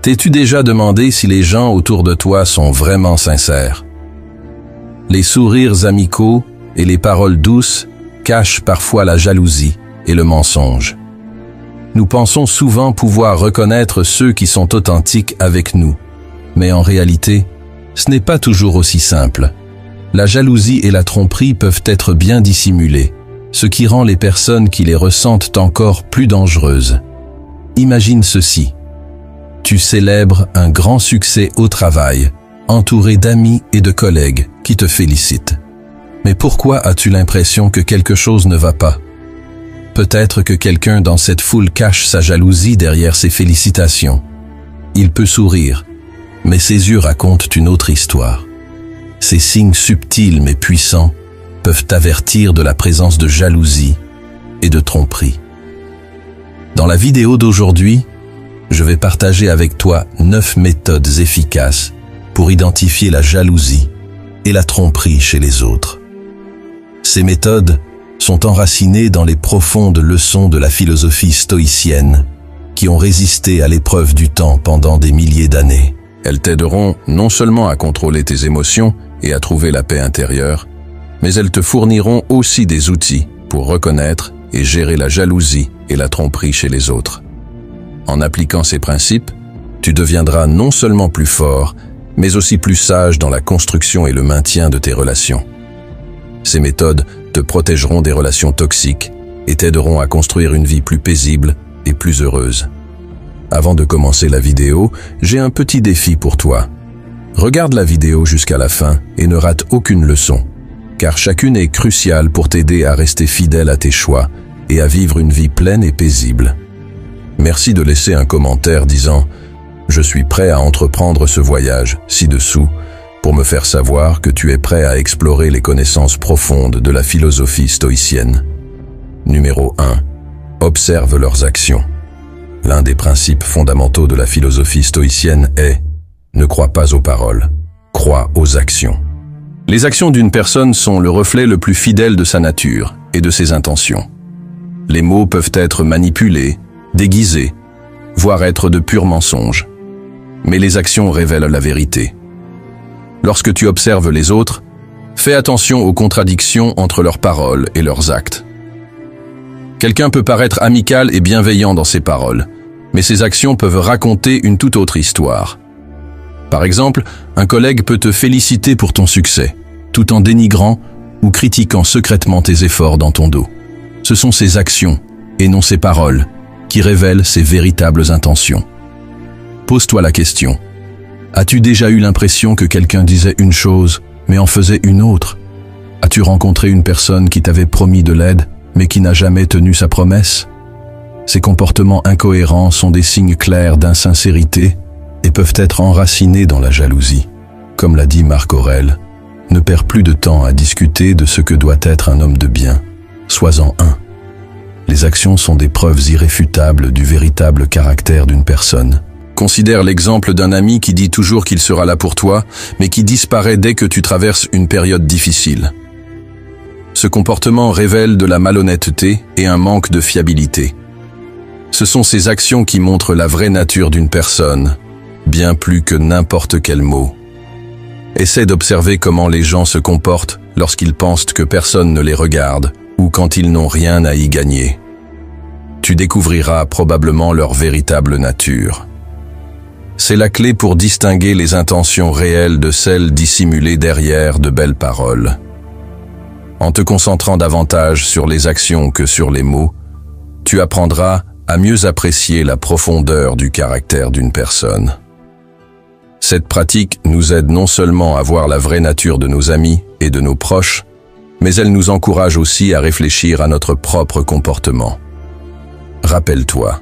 T'es-tu déjà demandé si les gens autour de toi sont vraiment sincères? Les sourires amicaux et les paroles douces cachent parfois la jalousie et le mensonge. Nous pensons souvent pouvoir reconnaître ceux qui sont authentiques avec nous, mais en réalité, ce n'est pas toujours aussi simple. La jalousie et la tromperie peuvent être bien dissimulées, ce qui rend les personnes qui les ressentent encore plus dangereuses. Imagine ceci. Tu célèbres un grand succès au travail, entouré d'amis et de collègues qui te félicitent. Mais pourquoi as-tu l'impression que quelque chose ne va pas? Peut-être que quelqu'un dans cette foule cache sa jalousie derrière ses félicitations. Il peut sourire, mais ses yeux racontent une autre histoire. Ces signes subtils mais puissants peuvent avertir de la présence de jalousie et de tromperie. Dans la vidéo d'aujourd'hui, je vais partager avec toi 9 méthodes efficaces pour identifier la jalousie et la tromperie chez les autres. Ces méthodes sont enracinées dans les profondes leçons de la philosophie stoïcienne qui ont résisté à l'épreuve du temps pendant des milliers d'années. Elles t'aideront non seulement à contrôler tes émotions et à trouver la paix intérieure, mais elles te fourniront aussi des outils pour reconnaître et gérer la jalousie et la tromperie chez les autres. En appliquant ces principes, tu deviendras non seulement plus fort, mais aussi plus sage dans la construction et le maintien de tes relations. Ces méthodes te protégeront des relations toxiques et t'aideront à construire une vie plus paisible et plus heureuse. Avant de commencer la vidéo, j'ai un petit défi pour toi. Regarde la vidéo jusqu'à la fin et ne rate aucune leçon, car chacune est cruciale pour t'aider à rester fidèle à tes choix et à vivre une vie pleine et paisible. Merci de laisser un commentaire disant « Je suis prêt à entreprendre ce voyage » ci-dessous, pour me faire savoir que tu es prêt à explorer les connaissances profondes de la philosophie stoïcienne. Numéro 1. Observe leurs actions. L'un des principes fondamentaux de la philosophie stoïcienne est « Ne crois pas aux paroles, crois aux actions ». Les actions d'une personne sont le reflet le plus fidèle de sa nature et de ses intentions. Les mots peuvent être manipulés, déguisés, voire être de purs mensonges. Mais les actions révèlent la vérité. Lorsque tu observes les autres, fais attention aux contradictions entre leurs paroles et leurs actes. Quelqu'un peut paraître amical et bienveillant dans ses paroles, mais ses actions peuvent raconter une toute autre histoire. Par exemple, un collègue peut te féliciter pour ton succès, tout en dénigrant ou critiquant secrètement tes efforts dans ton dos. Ce sont ses actions, et non ses paroles, qui révèlent ses véritables intentions. Pose-toi la question. As-tu déjà eu l'impression que quelqu'un disait une chose, mais en faisait une autre? As-tu rencontré une personne qui t'avait promis de l'aide, mais qui n'a jamais tenu sa promesse? Ces comportements incohérents sont des signes clairs d'insincérité et peuvent être enracinés dans la jalousie. Comme l'a dit Marc Aurèle, ne perds plus de temps à discuter de ce que doit être un homme de bien. Sois-en un. Les actions sont des preuves irréfutables du véritable caractère d'une personne. Considère l'exemple d'un ami qui dit toujours qu'il sera là pour toi, mais qui disparaît dès que tu traverses une période difficile. Ce comportement révèle de la malhonnêteté et un manque de fiabilité. Ce sont ces actions qui montrent la vraie nature d'une personne, bien plus que n'importe quel mot. Essaie d'observer comment les gens se comportent lorsqu'ils pensent que personne ne les regarde ou quand ils n'ont rien à y gagner. Tu découvriras probablement leur véritable nature. C'est la clé pour distinguer les intentions réelles de celles dissimulées derrière de belles paroles. En te concentrant davantage sur les actions que sur les mots, tu apprendras à mieux apprécier la profondeur du caractère d'une personne. Cette pratique nous aide non seulement à voir la vraie nature de nos amis et de nos proches, mais elle nous encourage aussi à réfléchir à notre propre comportement. Rappelle-toi,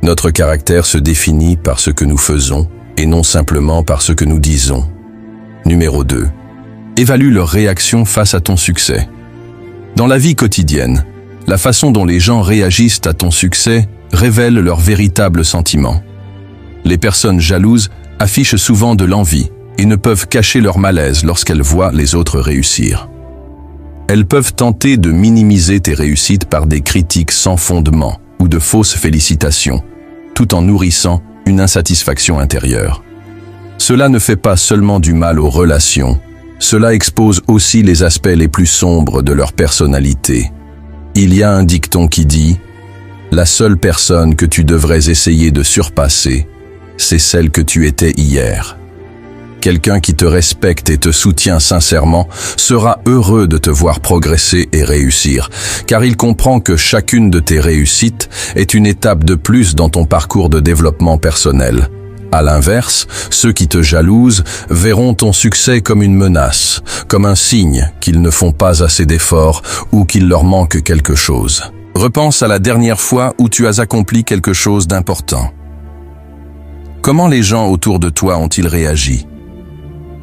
notre caractère se définit par ce que nous faisons et non simplement par ce que nous disons. Numéro 2. Évalue leur réaction face à ton succès. Dans la vie quotidienne, la façon dont les gens réagissent à ton succès révèle leurs véritables sentiments. Les personnes jalouses affichent souvent de l'envie et ne peuvent cacher leur malaise lorsqu'elles voient les autres réussir. Elles peuvent tenter de minimiser tes réussites par des critiques sans fondement ou de fausses félicitations, tout en nourrissant une insatisfaction intérieure. Cela ne fait pas seulement du mal aux relations, cela expose aussi les aspects les plus sombres de leur personnalité. Il y a un dicton qui dit « La seule personne que tu devrais essayer de surpasser, c'est celle que tu étais hier ». Quelqu'un qui te respecte et te soutient sincèrement sera heureux de te voir progresser et réussir, car il comprend que chacune de tes réussites est une étape de plus dans ton parcours de développement personnel. À l'inverse, ceux qui te jalousent verront ton succès comme une menace, comme un signe qu'ils ne font pas assez d'efforts ou qu'il leur manque quelque chose. Repense à la dernière fois où tu as accompli quelque chose d'important. Comment les gens autour de toi ont-ils réagi?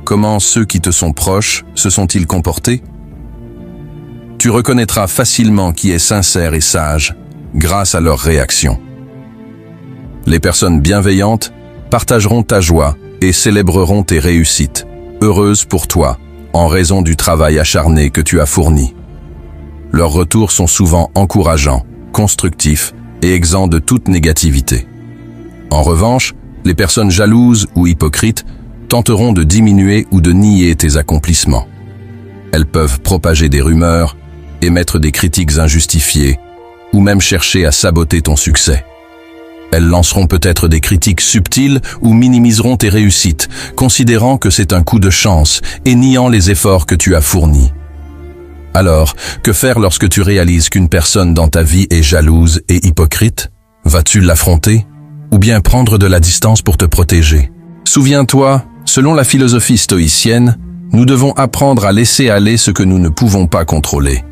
Comment ceux qui te sont proches se sont-ils comportés? Tu reconnaîtras facilement qui est sincère et sage grâce à leur réaction. Les personnes bienveillantes partageront ta joie et célébreront tes réussites, heureuses pour toi, en raison du travail acharné que tu as fourni. Leurs retours sont souvent encourageants, constructifs et exempts de toute négativité. En revanche, les personnes jalouses ou hypocrites tenteront de diminuer ou de nier tes accomplissements. Elles peuvent propager des rumeurs, émettre des critiques injustifiées, ou même chercher à saboter ton succès. Elles lanceront peut-être des critiques subtiles ou minimiseront tes réussites, considérant que c'est un coup de chance et niant les efforts que tu as fournis. Alors, que faire lorsque tu réalises qu'une personne dans ta vie est jalouse et hypocrite? Vas-tu l'affronter? Ou bien prendre de la distance pour te protéger? Souviens-toi, selon la philosophie stoïcienne, nous devons apprendre à laisser aller ce que nous ne pouvons pas contrôler.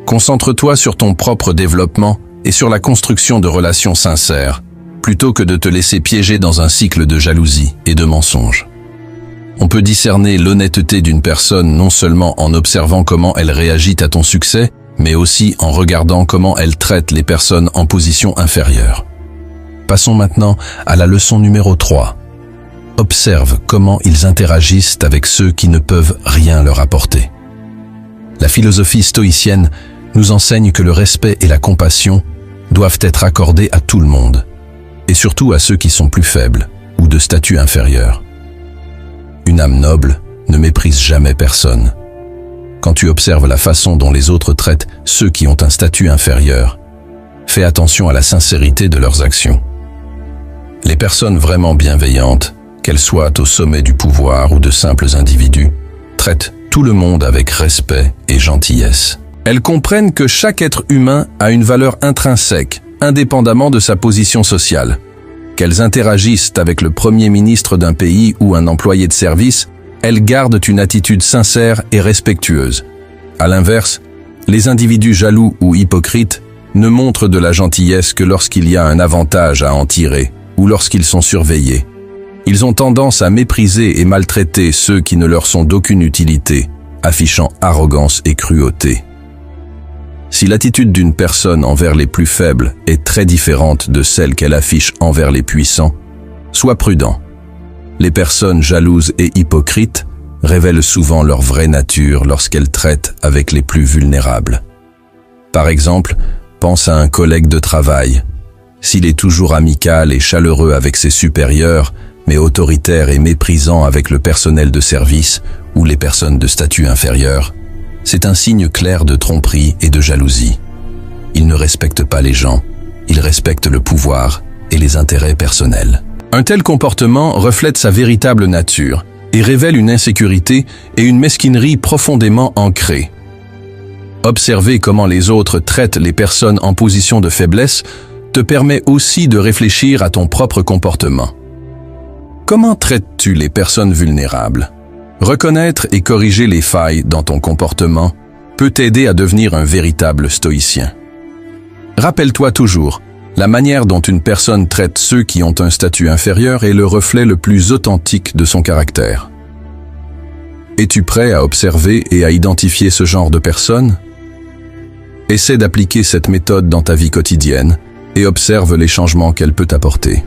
Concentre-toi sur ton propre développement et sur la construction de relations sincères, plutôt que de te laisser piéger dans un cycle de jalousie et de mensonges. On peut discerner l'honnêteté d'une personne non seulement en observant comment elle réagit à ton succès, mais aussi en regardant comment elle traite les personnes en position inférieure. Passons maintenant à la leçon numéro 3. Observe comment ils interagissent avec ceux qui ne peuvent rien leur apporter. La philosophie stoïcienne nous enseigne que le respect et la compassion doivent être accordés à tout le monde, et surtout à ceux qui sont plus faibles ou de statut inférieur. Une âme noble ne méprise jamais personne. Quand tu observes la façon dont les autres traitent ceux qui ont un statut inférieur, fais attention à la sincérité de leurs actions. Les personnes vraiment bienveillantes, qu'elles soient au sommet du pouvoir ou de simples individus, traitent tout le monde avec respect et gentillesse. Elles comprennent que chaque être humain a une valeur intrinsèque, indépendamment de sa position sociale. Qu'elles interagissent avec le premier ministre d'un pays ou un employé de service, elles gardent une attitude sincère et respectueuse. À l'inverse, les individus jaloux ou hypocrites ne montrent de la gentillesse que lorsqu'il y a un avantage à en tirer ou lorsqu'ils sont surveillés. Ils ont tendance à mépriser et maltraiter ceux qui ne leur sont d'aucune utilité, affichant arrogance et cruauté. Si l'attitude d'une personne envers les plus faibles est très différente de celle qu'elle affiche envers les puissants, sois prudent. Les personnes jalouses et hypocrites révèlent souvent leur vraie nature lorsqu'elles traitent avec les plus vulnérables. Par exemple, pense à un collègue de travail. S'il est toujours amical et chaleureux avec ses supérieurs, mais autoritaire et méprisant avec le personnel de service ou les personnes de statut inférieur, c'est un signe clair de tromperie et de jalousie. Il ne respecte pas les gens, il respecte le pouvoir et les intérêts personnels. Un tel comportement reflète sa véritable nature et révèle une insécurité et une mesquinerie profondément ancrées. Observer comment les autres traitent les personnes en position de faiblesse te permet aussi de réfléchir à ton propre comportement. Comment traites-tu les personnes vulnérables? Reconnaître et corriger les failles dans ton comportement peut t'aider à devenir un véritable stoïcien. Rappelle-toi toujours, la manière dont une personne traite ceux qui ont un statut inférieur est le reflet le plus authentique de son caractère. Es-tu prêt à observer et à identifier ce genre de personnes? Essaie d'appliquer cette méthode dans ta vie quotidienne et observe les changements qu'elle peut apporter.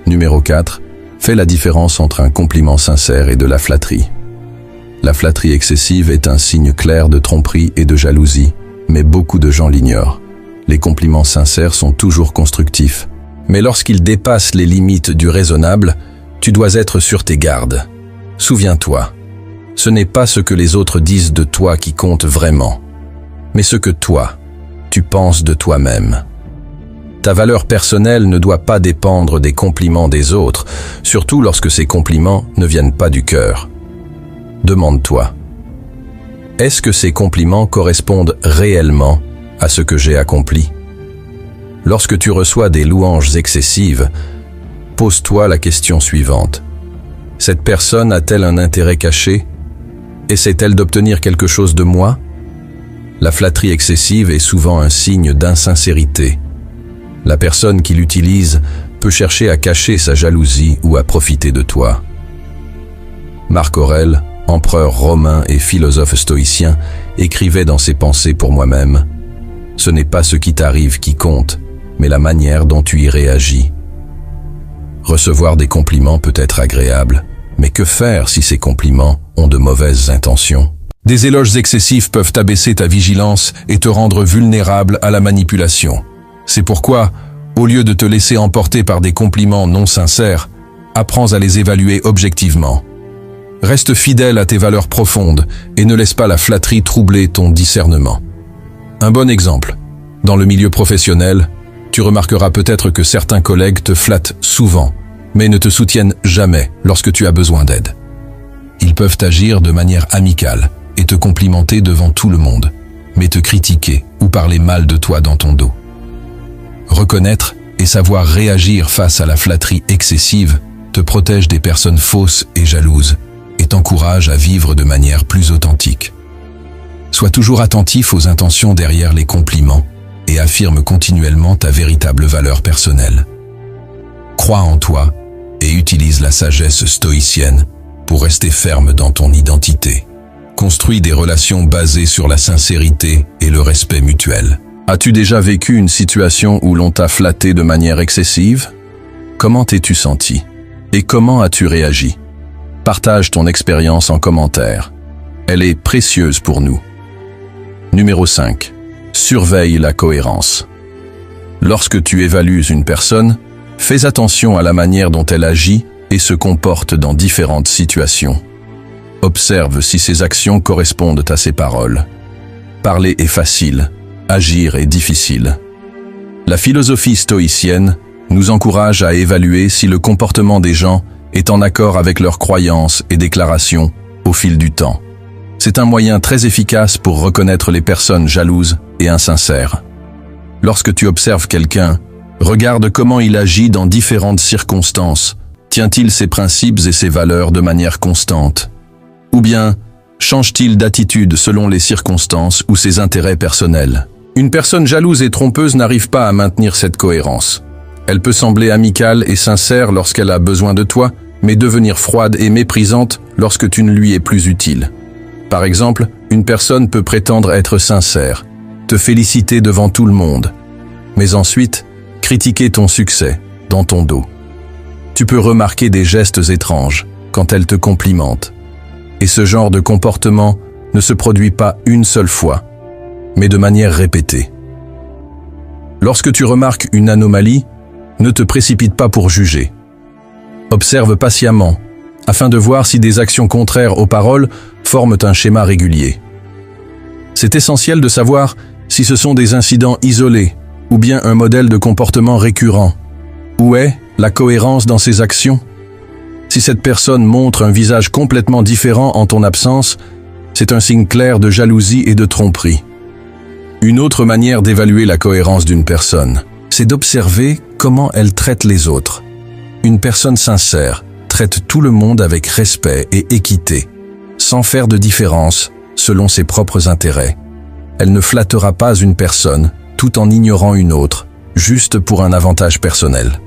Numéro 4. Fais la différence entre un compliment sincère et de la flatterie. La flatterie excessive est un signe clair de tromperie et de jalousie, mais beaucoup de gens l'ignorent. Les compliments sincères sont toujours constructifs. Mais lorsqu'ils dépassent les limites du raisonnable, tu dois être sur tes gardes. Souviens-toi, ce n'est pas ce que les autres disent de toi qui compte vraiment, mais ce que toi, tu penses de toi-même. Ta valeur personnelle ne doit pas dépendre des compliments des autres, surtout lorsque ces compliments ne viennent pas du cœur. Demande-toi, est-ce que ces compliments correspondent réellement à ce que j'ai accompli? Lorsque tu reçois des louanges excessives, pose-toi la question suivante. Cette personne a-t-elle un intérêt caché? Essaie-t-elle d'obtenir quelque chose de moi? La flatterie excessive est souvent un signe d'insincérité. La personne qui l'utilise peut chercher à cacher sa jalousie ou à profiter de toi. Marc Aurèle, empereur romain et philosophe stoïcien, écrivait dans ses pensées pour moi-même « Ce n'est pas ce qui t'arrive qui compte, mais la manière dont tu y réagis. » Recevoir des compliments peut être agréable, mais que faire si ces compliments ont de mauvaises intentions? Des éloges excessifs peuvent abaisser ta vigilance et te rendre vulnérable à la manipulation. C'est pourquoi, au lieu de te laisser emporter par des compliments non sincères, apprends à les évaluer objectivement. Reste fidèle à tes valeurs profondes et ne laisse pas la flatterie troubler ton discernement. Un bon exemple. Dans le milieu professionnel, tu remarqueras peut-être que certains collègues te flattent souvent, mais ne te soutiennent jamais lorsque tu as besoin d'aide. Ils peuvent agir de manière amicale et te complimenter devant tout le monde, mais te critiquer ou parler mal de toi dans ton dos. Reconnaître et savoir réagir face à la flatterie excessive te protège des personnes fausses et jalouses et t'encourage à vivre de manière plus authentique. Sois toujours attentif aux intentions derrière les compliments et affirme continuellement ta véritable valeur personnelle. Crois en toi et utilise la sagesse stoïcienne pour rester ferme dans ton identité. Construis des relations basées sur la sincérité et le respect mutuel. As-tu déjà vécu une situation où l'on t'a flatté de manière excessive? Comment t'es-tu senti? Et comment as-tu réagi? Partage ton expérience en commentaire. Elle est précieuse pour nous. Numéro 5. Surveille la cohérence. Lorsque tu évalues une personne, fais attention à la manière dont elle agit et se comporte dans différentes situations. Observe si ses actions correspondent à ses paroles. Parler est facile, agir est difficile. La philosophie stoïcienne nous encourage à évaluer si le comportement des gens est en accord avec leurs croyances et déclarations au fil du temps. C'est un moyen très efficace pour reconnaître les personnes jalouses et insincères. Lorsque tu observes quelqu'un, regarde comment il agit dans différentes circonstances. Tient-il ses principes et ses valeurs de manière constante? Ou bien, change-t-il d'attitude selon les circonstances ou ses intérêts personnels? Une personne jalouse et trompeuse n'arrive pas à maintenir cette cohérence. Elle peut sembler amicale et sincère lorsqu'elle a besoin de toi, mais devenir froide et méprisante lorsque tu ne lui es plus utile. Par exemple, une personne peut prétendre être sincère, te féliciter devant tout le monde, mais ensuite critiquer ton succès dans ton dos. Tu peux remarquer des gestes étranges quand elle te complimente. Et ce genre de comportement ne se produit pas une seule fois, mais de manière répétée. Lorsque tu remarques une anomalie, ne te précipite pas pour juger. Observe patiemment, afin de voir si des actions contraires aux paroles forment un schéma régulier. C'est essentiel de savoir si ce sont des incidents isolés ou bien un modèle de comportement récurrent. Où est la cohérence dans ses actions? Si cette personne montre un visage complètement différent en ton absence, c'est un signe clair de jalousie et de tromperie. Une autre manière d'évaluer la cohérence d'une personne, c'est d'observer comment elle traite les autres. Une personne sincère traite tout le monde avec respect et équité, sans faire de différence selon ses propres intérêts. Elle ne flattera pas une personne tout en ignorant une autre, juste pour un avantage personnel.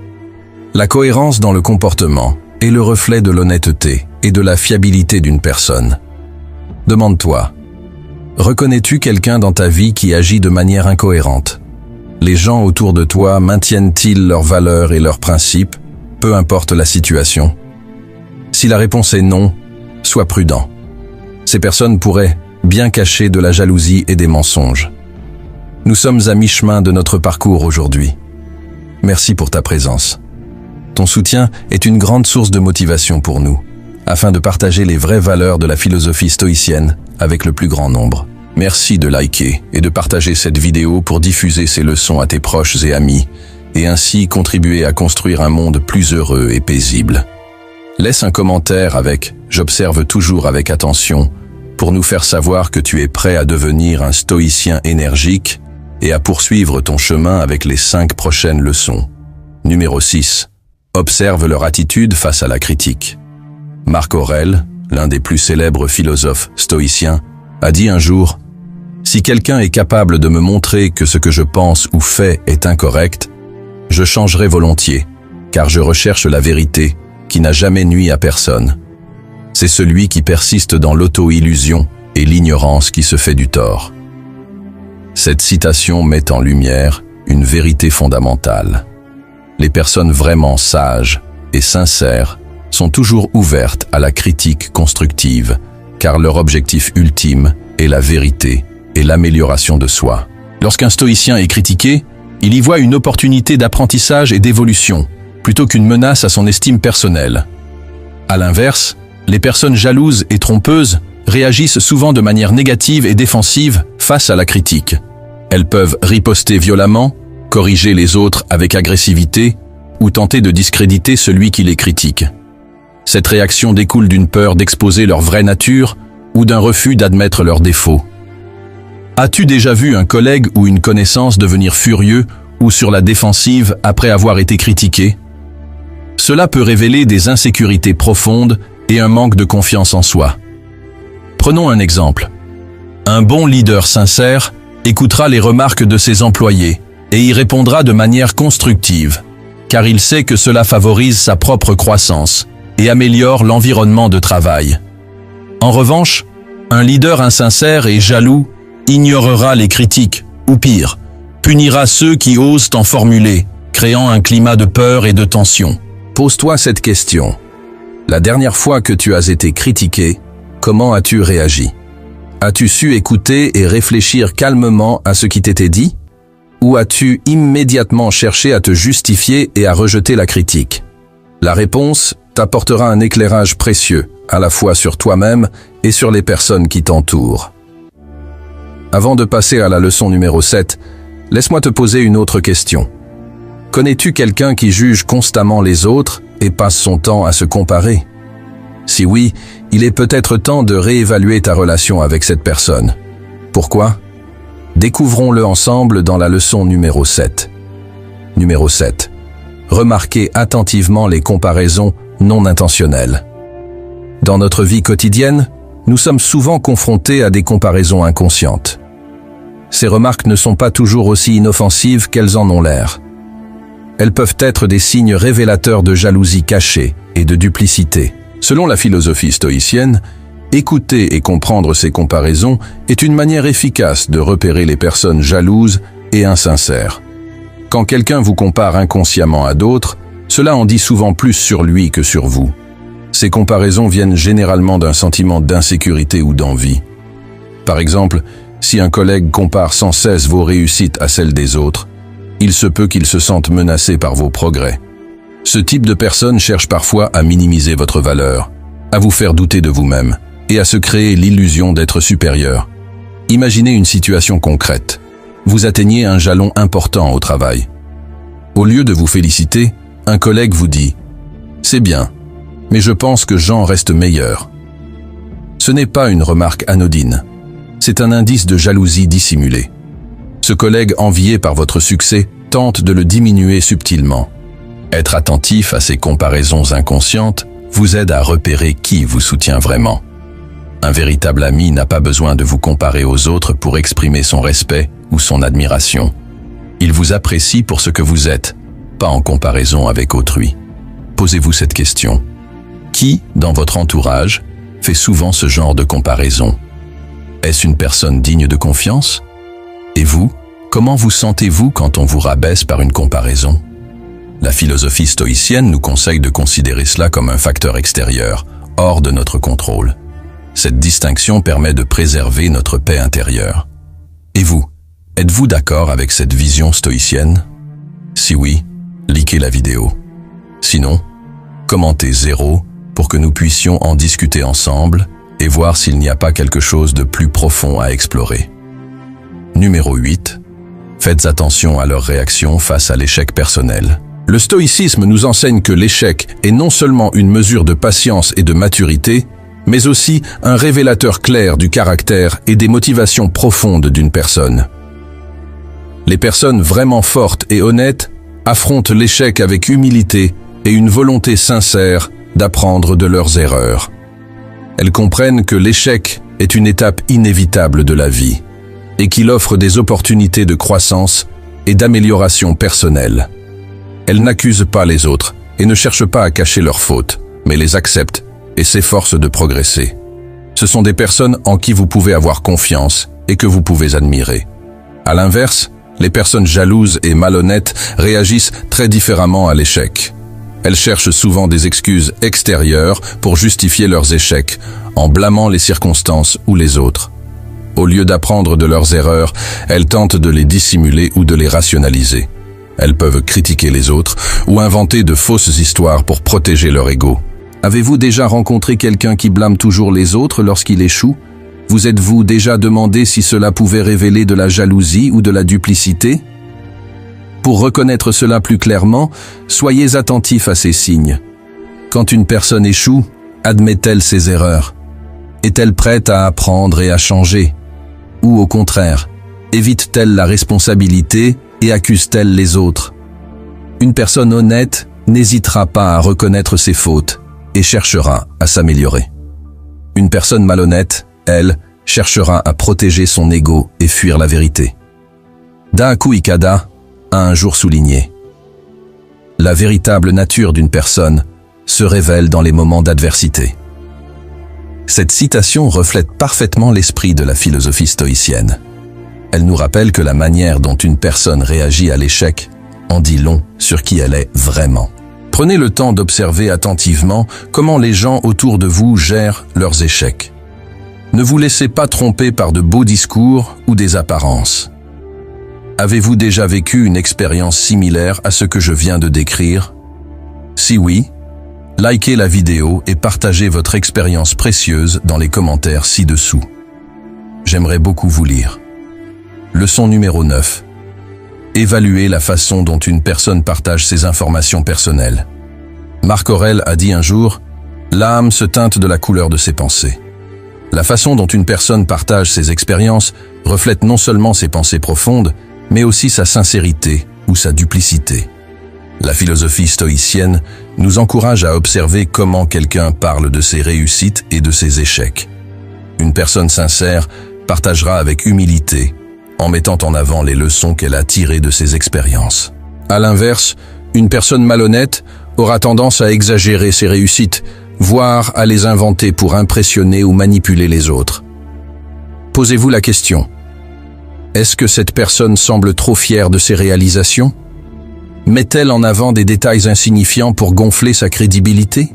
La cohérence dans le comportement est le reflet de l'honnêteté et de la fiabilité d'une personne. Demande-toi, reconnais-tu quelqu'un dans ta vie qui agit de manière incohérente? Les gens autour de toi maintiennent-ils leurs valeurs et leurs principes, peu importe la situation? Si la réponse est non, sois prudent. Ces personnes pourraient bien cacher de la jalousie et des mensonges. Nous sommes à mi-chemin de notre parcours aujourd'hui. Merci pour ta présence. Ton soutien est une grande source de motivation pour nous, afin de partager les vraies valeurs de la philosophie stoïcienne avec le plus grand nombre. Merci de liker et de partager cette vidéo pour diffuser ces leçons à tes proches et amis, et ainsi contribuer à construire un monde plus heureux et paisible. Laisse un commentaire avec « J'observe toujours avec attention » pour nous faire savoir que tu es prêt à devenir un stoïcien énergique et à poursuivre ton chemin avec les 5 prochaines leçons. Numéro 6. Observe leur attitude face à la critique. Marc Aurèle, l'un des plus célèbres philosophes stoïciens, a dit un jour « Si quelqu'un est capable de me montrer que ce que je pense ou fais est incorrect, je changerai volontiers, car je recherche la vérité qui n'a jamais nui à personne. C'est celui qui persiste dans l'auto-illusion et l'ignorance qui se fait du tort. » Cette citation met en lumière une vérité fondamentale. Les personnes vraiment sages et sincères sont toujours ouvertes à la critique constructive, car leur objectif ultime est la vérité et l'amélioration de soi. Lorsqu'un stoïcien est critiqué, il y voit une opportunité d'apprentissage et d'évolution, plutôt qu'une menace à son estime personnelle. À l'inverse, les personnes jalouses et trompeuses réagissent souvent de manière négative et défensive face à la critique. Elles peuvent riposter violemment, corriger les autres avec agressivité ou tenter de discréditer celui qui les critique. Cette réaction découle d'une peur d'exposer leur vraie nature ou d'un refus d'admettre leurs défauts. As-tu déjà vu un collègue ou une connaissance devenir furieux ou sur la défensive après avoir été critiqué? Cela peut révéler des insécurités profondes et un manque de confiance en soi. Prenons un exemple. Un bon leader sincère écoutera les remarques de ses employés et y répondra de manière constructive, car il sait que cela favorise sa propre croissance et améliore l'environnement de travail. En revanche, un leader insincère et jaloux ignorera les critiques, ou pire, punira ceux qui osent en formuler, créant un climat de peur et de tension. Pose-toi cette question. La dernière fois que tu as été critiqué, comment as-tu réagi? As-tu su écouter et réfléchir calmement à ce qui t'était dit? Ou as-tu immédiatement cherché à te justifier et à rejeter la critique? La réponse t'apportera un éclairage précieux, à la fois sur toi-même et sur les personnes qui t'entourent. Avant de passer à la leçon numéro 7, laisse-moi te poser une autre question. Connais-tu quelqu'un qui juge constamment les autres et passe son temps à se comparer? Si oui, il est peut-être temps de réévaluer ta relation avec cette personne. Pourquoi? Découvrons-le ensemble dans la leçon numéro 7. Numéro 7. Remarquez attentivement les comparaisons non intentionnelles. Dans notre vie quotidienne, nous sommes souvent confrontés à des comparaisons inconscientes. Ces remarques ne sont pas toujours aussi inoffensives qu'elles en ont l'air. Elles peuvent être des signes révélateurs de jalousie cachée et de duplicité. Selon la philosophie stoïcienne, écouter et comprendre ces comparaisons est une manière efficace de repérer les personnes jalouses et insincères. Quand quelqu'un vous compare inconsciemment à d'autres, cela en dit souvent plus sur lui que sur vous. Ces comparaisons viennent généralement d'un sentiment d'insécurité ou d'envie. Par exemple, si un collègue compare sans cesse vos réussites à celles des autres, il se peut qu'il se sente menacé par vos progrès. Ce type de personne cherche parfois à minimiser votre valeur, à vous faire douter de vous-même et à se créer l'illusion d'être supérieur. Imaginez une situation concrète. Vous atteignez un jalon important au travail. Au lieu de vous féliciter, un collègue vous dit « C'est bien, mais je pense que Jean reste meilleur. » Ce n'est pas une remarque anodine. C'est un indice de jalousie dissimulée. Ce collègue envié par votre succès tente de le diminuer subtilement. Être attentif à ces comparaisons inconscientes vous aide à repérer qui vous soutient vraiment. Un véritable ami n'a pas besoin de vous comparer aux autres pour exprimer son respect ou son admiration. Il vous apprécie pour ce que vous êtes, pas en comparaison avec autrui. Posez-vous cette question. Qui, dans votre entourage, fait souvent ce genre de comparaison? Est-ce une personne digne de confiance? Et vous, comment vous sentez-vous quand on vous rabaisse par une comparaison? La philosophie stoïcienne nous conseille de considérer cela comme un facteur extérieur, hors de notre contrôle. Cette distinction permet de préserver notre paix intérieure. Et vous, êtes-vous d'accord avec cette vision stoïcienne? Si oui, likez la vidéo. Sinon, commentez 0 pour que nous puissions en discuter ensemble et voir s'il n'y a pas quelque chose de plus profond à explorer. Numéro 8. Faites attention à leurs réactions face à l'échec personnel. Le stoïcisme nous enseigne que l'échec est non seulement une mesure de patience et de maturité, mais aussi un révélateur clair du caractère et des motivations profondes d'une personne. Les personnes vraiment fortes et honnêtes affrontent l'échec avec humilité et une volonté sincère d'apprendre de leurs erreurs. Elles comprennent que l'échec est une étape inévitable de la vie et qu'il offre des opportunités de croissance et d'amélioration personnelle. Elles n'accusent pas les autres et ne cherchent pas à cacher leurs fautes, mais les acceptent et s'efforcent de progresser. Ce sont des personnes en qui vous pouvez avoir confiance et que vous pouvez admirer. À l'inverse, les personnes jalouses et malhonnêtes réagissent très différemment à l'échec. Elles cherchent souvent des excuses extérieures pour justifier leurs échecs, en blâmant les circonstances ou les autres. Au lieu d'apprendre de leurs erreurs, elles tentent de les dissimuler ou de les rationaliser. Elles peuvent critiquer les autres ou inventer de fausses histoires pour protéger leur ego. Avez-vous déjà rencontré quelqu'un qui blâme toujours les autres lorsqu'il échoue? Vous êtes-vous déjà demandé si cela pouvait révéler de la jalousie ou de la duplicité? Pour reconnaître cela plus clairement, soyez attentifs à ces signes. Quand une personne échoue, admet-elle ses erreurs? Est-elle prête à apprendre et à changer? Ou au contraire, évite-t-elle la responsabilité et accuse-t-elle les autres? Une personne honnête n'hésitera pas à reconnaître ses fautes et cherchera à s'améliorer. Une personne malhonnête, elle, cherchera à protéger son ego et fuir la vérité. Daihaku Ikeda a un jour souligné: la véritable nature d'une personne se révèle dans les moments d'adversité. Cette citation reflète parfaitement l'esprit de la philosophie stoïcienne. Elle nous rappelle que la manière dont une personne réagit à l'échec en dit long sur qui elle est vraiment. Prenez le temps d'observer attentivement comment les gens autour de vous gèrent leurs échecs. Ne vous laissez pas tromper par de beaux discours ou des apparences. Avez-vous déjà vécu une expérience similaire à ce que je viens de décrire? Si oui, likez la vidéo et partagez votre expérience précieuse dans les commentaires ci-dessous. J'aimerais beaucoup vous lire. Leçon numéro 9. Évaluez la façon dont une personne partage ses informations personnelles. Marc Aurèle a dit un jour: « L'âme se teinte de la couleur de ses pensées ». La façon dont une personne partage ses expériences reflète non seulement ses pensées profondes, mais aussi sa sincérité ou sa duplicité. La philosophie stoïcienne nous encourage à observer comment quelqu'un parle de ses réussites et de ses échecs. Une personne sincère partagera avec humilité, en mettant en avant les leçons qu'elle a tirées de ses expériences. À l'inverse, une personne malhonnête aura tendance à exagérer ses réussites, voire à les inventer pour impressionner ou manipuler les autres. Posez-vous la question: est-ce que cette personne semble trop fière de ses réalisations? Met-elle en avant des détails insignifiants pour gonfler sa crédibilité?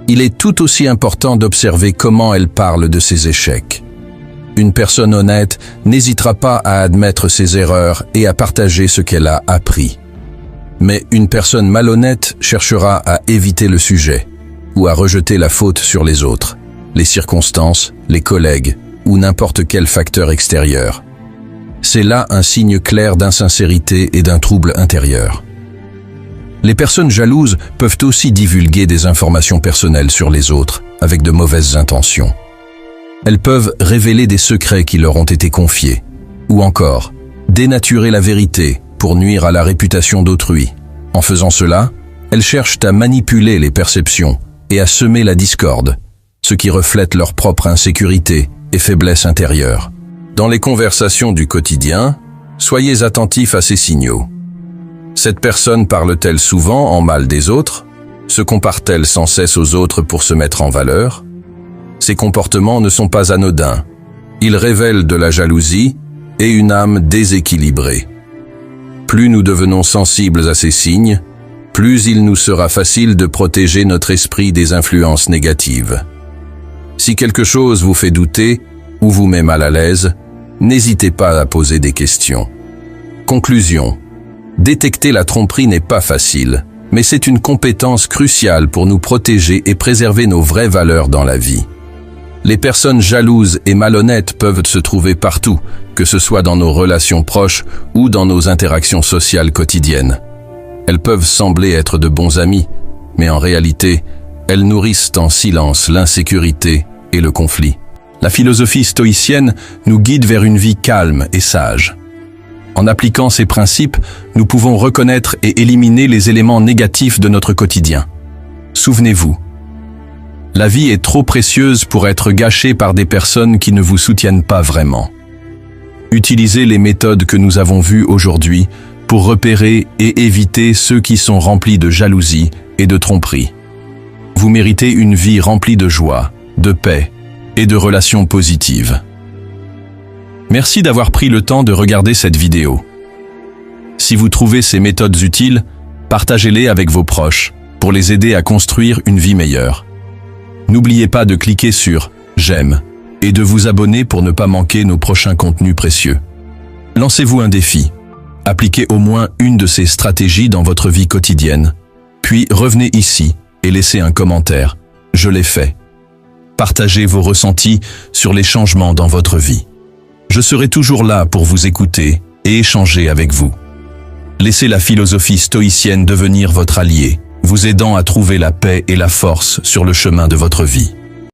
Il est tout aussi important d'observer comment elle parle de ses échecs. Une personne honnête n'hésitera pas à admettre ses erreurs et à partager ce qu'elle a appris. Mais une personne malhonnête cherchera à éviter le sujet ou à rejeter la faute sur les autres, les circonstances, les collègues ou n'importe quel facteur extérieur. C'est là un signe clair d'insincérité et d'un trouble intérieur. Les personnes jalouses peuvent aussi divulguer des informations personnelles sur les autres avec de mauvaises intentions. Elles peuvent révéler des secrets qui leur ont été confiés, ou encore dénaturer la vérité pour nuire à la réputation d'autrui. En faisant cela, elles cherchent à manipuler les perceptions et à semer la discorde, ce qui reflète leur propre insécurité et faiblesse intérieure. Dans les conversations du quotidien, soyez attentifs à ces signaux. Cette personne parle-t-elle souvent en mal des autres? Se compare-t-elle sans cesse aux autres pour se mettre en valeur? Ces comportements ne sont pas anodins. Ils révèlent de la jalousie et une âme déséquilibrée. Plus nous devenons sensibles à ces signes, plus il nous sera facile de protéger notre esprit des influences négatives. Si quelque chose vous fait douter ou vous met mal à l'aise, n'hésitez pas à poser des questions. Conclusion. Détecter la tromperie n'est pas facile, mais c'est une compétence cruciale pour nous protéger et préserver nos vraies valeurs dans la vie. Les personnes jalouses et malhonnêtes peuvent se trouver partout, que ce soit dans nos relations proches ou dans nos interactions sociales quotidiennes. Elles peuvent sembler être de bons amis, mais en réalité, elles nourrissent en silence l'insécurité et le conflit. La philosophie stoïcienne nous guide vers une vie calme et sage. En appliquant ces principes, nous pouvons reconnaître et éliminer les éléments négatifs de notre quotidien. Souvenez-vous, la vie est trop précieuse pour être gâchée par des personnes qui ne vous soutiennent pas vraiment. Utilisez les méthodes que nous avons vues aujourd'hui pour repérer et éviter ceux qui sont remplis de jalousie et de tromperie. Vous méritez une vie remplie de joie, de paix et de relations positives. Merci d'avoir pris le temps de regarder cette vidéo. Si vous trouvez ces méthodes utiles, partagez-les avec vos proches pour les aider à construire une vie meilleure. N'oubliez pas de cliquer sur « J'aime » et de vous abonner pour ne pas manquer nos prochains contenus précieux. Lancez-vous un défi. Appliquez au moins une de ces stratégies dans votre vie quotidienne, puis revenez ici et laissez un commentaire. Je l'ai fait. Partagez vos ressentis sur les changements dans votre vie. Je serai toujours là pour vous écouter et échanger avec vous. Laissez la philosophie stoïcienne devenir votre allié, vous aidant à trouver la paix et la force sur le chemin de votre vie.